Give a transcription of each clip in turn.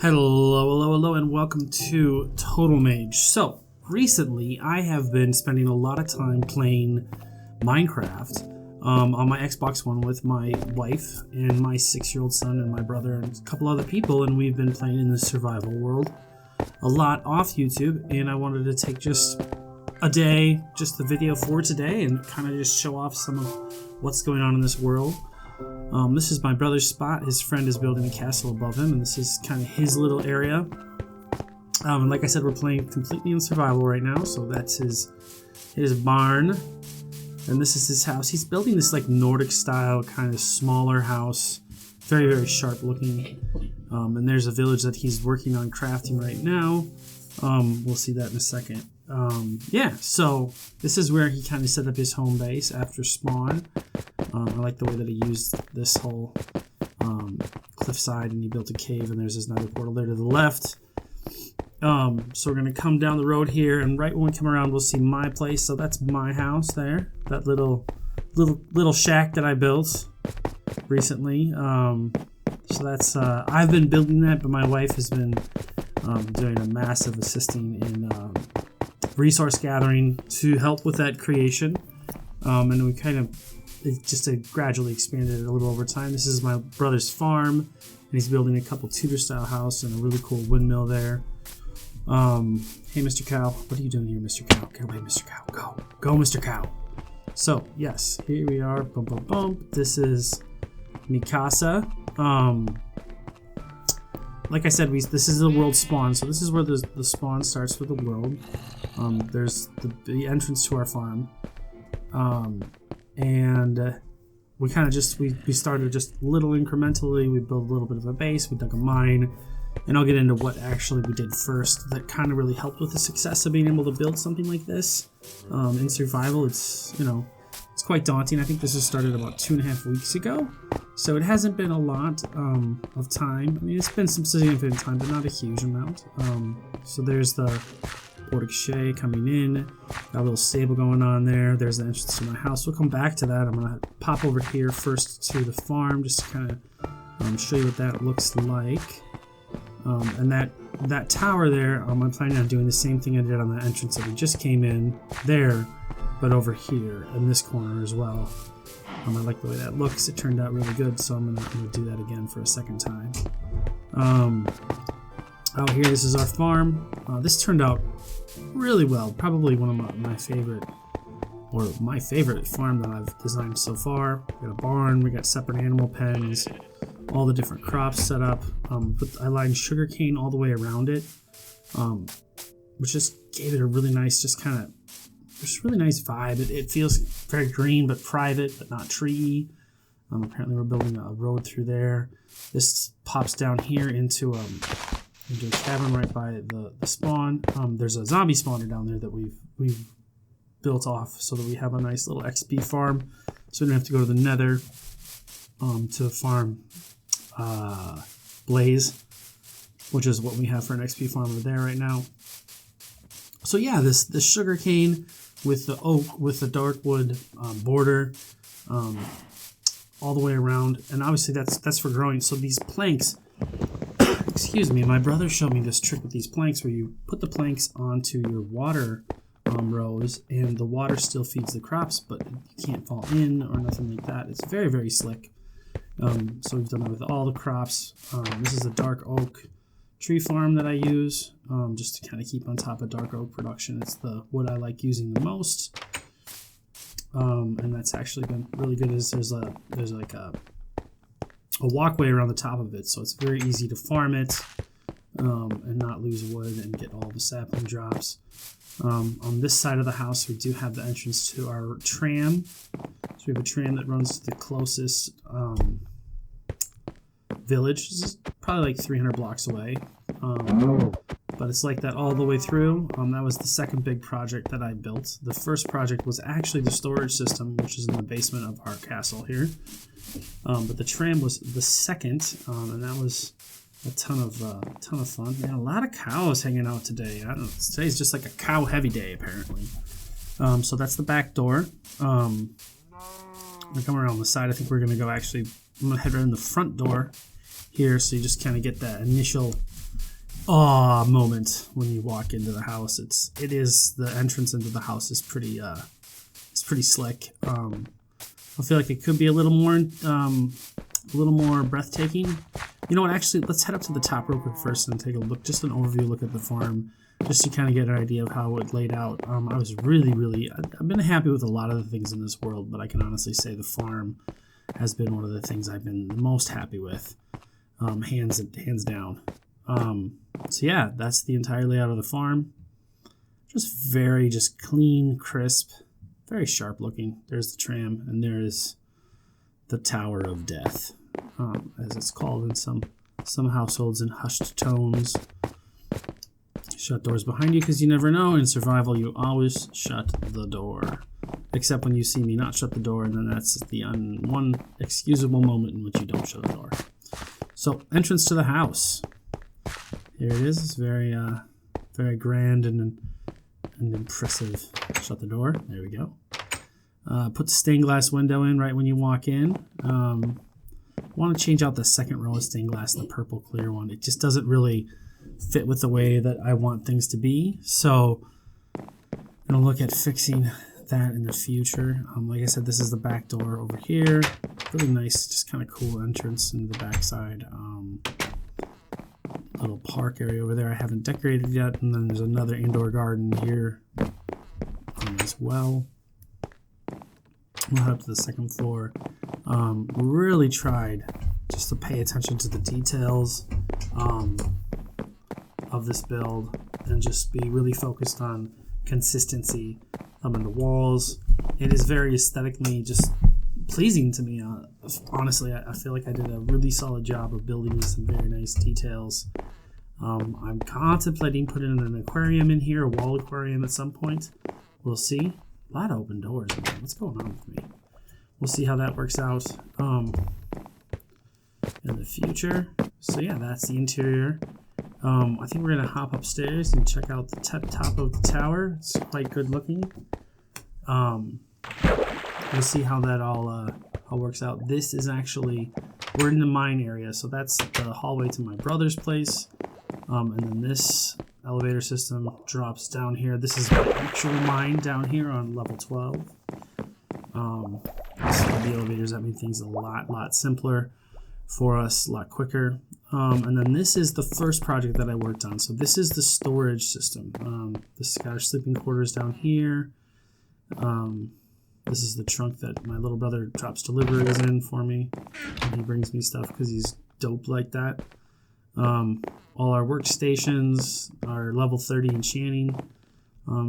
Hello, and welcome to Total Mage. So, recently I have been spending a lot of time playing Minecraft on my Xbox One with my wife and my 6-year-old son and my brother and a couple other people, and we've been playing in the survival world a lot off YouTube, and I wanted to take just a day, just the video for today, and kind of just show off some of what's going on in this world. This is my brother's spot. His friend is building a castle above him, and this is kind of his little area. And like I said, we're playing completely in survival right now, so that's his barn, and this is his house. He's building this like Nordic style kind of smaller house, very, very sharp looking. And there's a village that he's working on crafting right now. We'll see that in a second. Yeah, so this is where he kind of set up his home base after spawn. I like the way that he used this whole cliffside, and he built a cave, and there's another portal there to the left. So we're going to come down the road here, and right when we come around, we'll see my place. So that's my house there, that little shack that I built recently. So that's I've been building that, but my wife has been doing a massive assisting in resource gathering to help with that creation. And we kind of just gradually expanded it a little over time. This is my brother's farm, and he's building a couple Tudor-style house and a really cool windmill there. Hey, Mr. Cow, what are you doing here, Mr. Cow? Get away, Mr. Cow. Go, Mr. Cow. So, yes, here we are. Bump, bump, bump. This is Mikasa. Like I said, this is the world spawn, so this is where the spawn starts for the world. There's the entrance to our farm. And we kind of we started just little incrementally. We built a little bit of a base, we dug a mine, and I'll get into what actually we did first that kind of really helped with the success of being able to build something like this. In survival, it's quite daunting. I think this has started about 2.5 weeks ago, so it hasn't been a lot of time. I mean, it's been some significant time, but not a huge amount. So there's the Porte-Cochere coming in, got a little stable going on there. There's the entrance to my house. We'll come back to that. I'm gonna pop over here first to the farm just to kind of show you what that looks like. And that tower there, I'm planning on doing the same thing I did on the entrance that we just came in there, but over here in this corner as well. I like the way that looks. It turned out really good, so I'm gonna do that again for a second time. Out here, this is our farm. This turned out really well. Probably one of my favorite farm that I've designed so far. We got a barn, we got separate animal pens, all the different crops set up. I lined sugarcane all the way around it, which just gave it a really nice, really nice vibe. It feels very green but private, but not tree. Apparently we're building a road through there. This pops down here into a cavern right by the spawn. There's a zombie spawner down there that we've built off so that we have a nice little XP farm, so we don't have to go to the Nether to farm Blaze, which is what we have for an XP farm over there right now. So yeah, this sugar cane with the oak with the dark wood border all the way around, and obviously that's for growing. So these planks, excuse me, my brother showed me this trick with these planks where you put the planks onto your water rows, and the water still feeds the crops, but you can't fall in or nothing like that. It's very, very slick. So we've done it with all the crops. This is a dark oak tree farm that I use just to kind of keep on top of dark oak production. It's the wood I like using the most, and that's actually been really good. There's like a walkway around the top of it, so it's very easy to farm it and not lose wood and get all the sapling drops. On this side of the house, we do have the entrance to our tram. So we have a tram that runs to the closest village. This is probably like 300 blocks away, but it's like that all the way through. That was the second big project that I built. The first project was actually the storage system, which is in the basement of our castle here. But the tram was the second, and that was a ton of fun. Man, a lot of cows hanging out today. I don't know. Today's just like a cow heavy day apparently. So that's the back door. We're coming around the side. I think we're gonna go I'm gonna head right in the front door here, so you just kind of get that initial awe moment when you walk into the house. It is the entrance into the house is pretty slick. I feel like it could be a little more breathtaking. You know what? Actually, let's head up to the top real quick first and take a look, just an overview look at the farm, just to kind of get an idea of how it laid out. I was I've been happy with a lot of the things in this world, but I can honestly say the farm has been one of the things I've been the most happy with, hands down. So yeah, that's the entire layout of the farm. Just clean, crisp, very sharp looking. There's the tram, and there is the Tower of Death, as it's called in some households in hushed tones. Shut doors behind you because you never know. In survival, you always shut the door. Except when you see me not shut the door, and then that's the one excusable moment in which you don't shut the door. So, entrance to the house. Here it is. It's very grand and impressive. Shut the door. There we go. Put the stained glass window in right when you walk in. Want to change out the second row of stained glass, the purple clear one. It just doesn't really fit with the way that I want things to be. So I'm going to look at fixing that in the future. Like I said, this is the back door over here. Really nice, just kind of cool entrance into the backside. Little park area over there I haven't decorated yet. And then there's another indoor garden here as well. We'll head up to the second floor. Really tried just to pay attention to the details of this build and just be really focused on consistency in the walls. It is very aesthetically just pleasing to me. Honestly, I feel like I did a really solid job of building some very nice details. I'm contemplating putting an aquarium in here, a wall aquarium at some point. We'll see. A lot of open doors, man. What's going on with me? We'll see how that works out in the future. So yeah, that's the interior. I think we're gonna hop upstairs and check out the top of the tower. It's quite good looking. We'll see how that all works out. This is actually, we're in the mine area, so that's the hallway to my brother's place. And then this elevator system drops down here. This is the actual mine down here on level 12. The elevators that made things a lot simpler for us, a lot quicker. And then this is the first project that I worked on. So this is the storage system. This has got our sleeping quarters down here. This is the trunk that my little brother drops deliveries in for me. And he brings me stuff because he's dope like that. All our workstations, our level 30 enchanting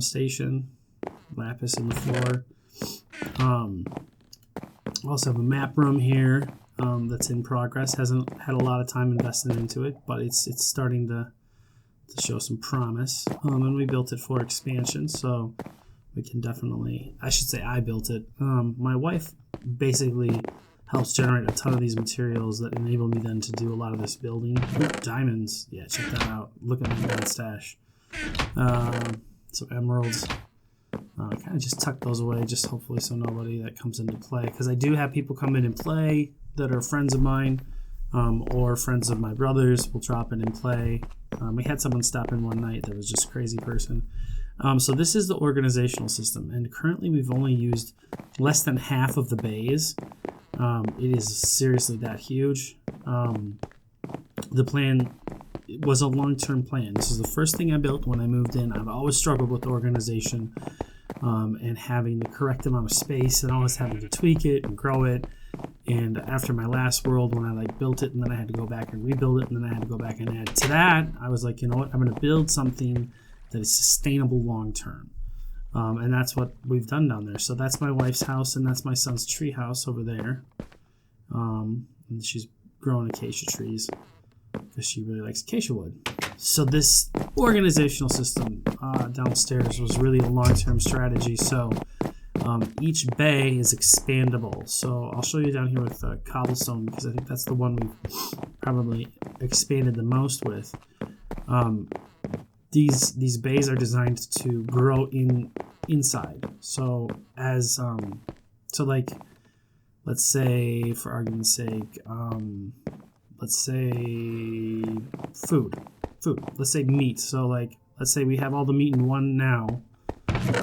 station, lapis in the floor. Also have a map room here that's in progress. Hasn't had a lot of time invested into it, but it's starting to show some promise. And we built it for expansion, so we can definitely, I should say I built it. My wife basically helps generate a ton of these materials that enable me then to do a lot of this building. Ooh, diamonds. Yeah, check that out. Look at my diamond stash. Some emeralds. I kind of just tuck those away, just hopefully so nobody that comes into play. Because I do have people come in and play that are friends of mine or friends of my brother's will drop in and play. We had someone stop in one night that was just a crazy person. So this is the organizational system. And currently we've only used less than half of the bays. It is seriously that huge. The plan was a long-term plan. This is the first thing I built when I moved in. I've always struggled with organization and having the correct amount of space and always having to tweak it and grow it. And after my last world, when I built it and then I had to go back and rebuild it and then I had to go back and add to that, I was like, you know what? I'm going to build something that is sustainable long-term. And that's what we've done down there. So that's my wife's house and that's my son's tree house over there. And she's growing acacia trees because she really likes acacia wood. So this organizational system downstairs was really a long-term strategy. So each bay is expandable. So I'll show you down here with cobblestone because I think that's the one we've probably expanded the most with. These bays are designed to grow inside. So as like, let's say for argument's sake, let's say food. food. Let's say meat. So like, let's say we have all the meat in one now,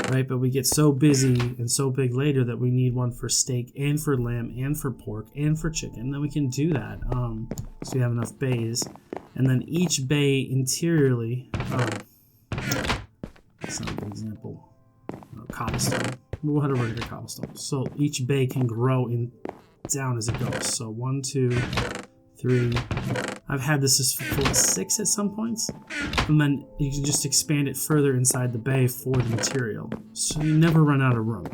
right? But we get so busy and so big later that we need one for steak and for lamb and for pork and for chicken. Then we can do that. So we have enough bays. And then each bay interiorly, that's not a good example, cobblestone. We'll head over to cobblestone. So each bay can grow in down as it goes. So 1, 2, 3. I've had this as full of 6 at some points, and then you can just expand it further inside the bay for the material. So you never run out of room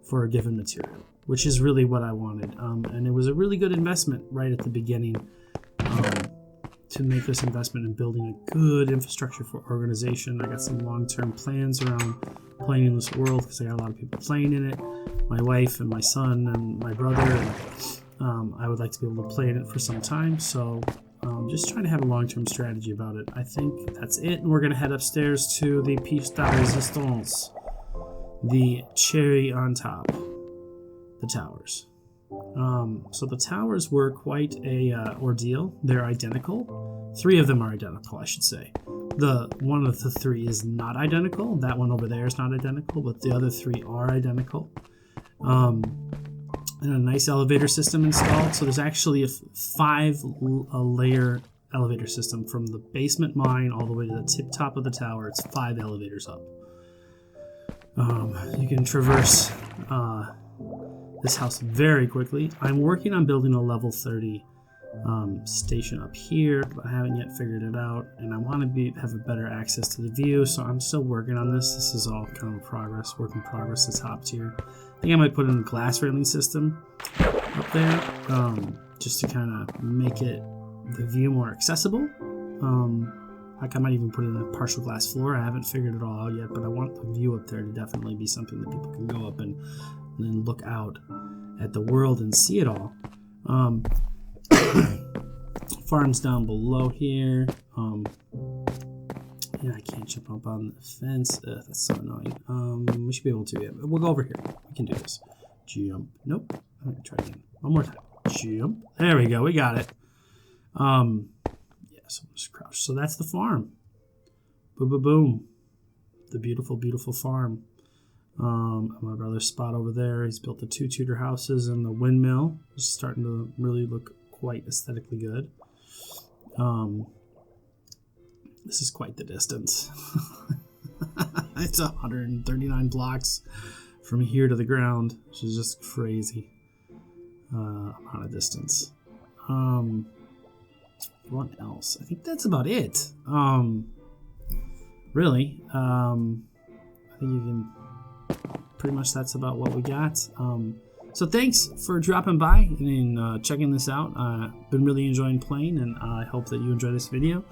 for a given material, which is really what I wanted. And it was a really good investment right at the beginning to make this investment in building a good infrastructure for organization. I got some long-term plans around playing in this world because I got a lot of people playing in it. My wife and my son and my brother, and I would like to be able to play in it for some time. So just trying to have a long-term strategy about it. I think that's it. And we're going to head upstairs to the pièce de résistance, the cherry on top, the towers. So the towers were quite a ordeal. They're identical. 3 of them are identical, I should say. One of the 3 is not identical. That one over there is not identical, but the other 3 are identical. And a nice elevator system installed. So there's actually a 5-layer elevator system from the basement mine all the way to the tip top of the tower. It's 5 elevators up. You can traverse this house very quickly. I'm working on building a level 30 station up here, but I haven't yet figured it out, and I want to have a better access to the view, so I'm still working on this. This is all kind of a work in progress, the top tier. I think I might put in a glass railing system up there, just to kind of make the view more accessible. Like I might even put in a partial glass floor. I haven't figured it all out yet, but I want the view up there to definitely be something that people can go up and then look out at the world and see it all. Farms down below here. Yeah, I can't jump up on the fence. That's so annoying. We should be able to. Yeah, we'll go over here. We can do this. Jump. Nope. I'm gonna try again. One more time. Jump. There we go. We got it. Yeah, so just crouch. So that's the farm. Boom, boom, boom. The beautiful, beautiful farm. My brother's spot over there. He's built the 2 Tudor houses and the windmill. It's starting to really look quite aesthetically good. This is quite the distance. It's 139 blocks from here to the ground, which is just crazy amount of distance. What else? I think that's about it. Really, I think you can. Pretty much that's about what we got. So thanks for dropping by and checking this out. Been really enjoying playing, and I hope that you enjoy this video.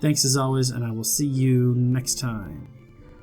Thanks as always, and I will see you next time.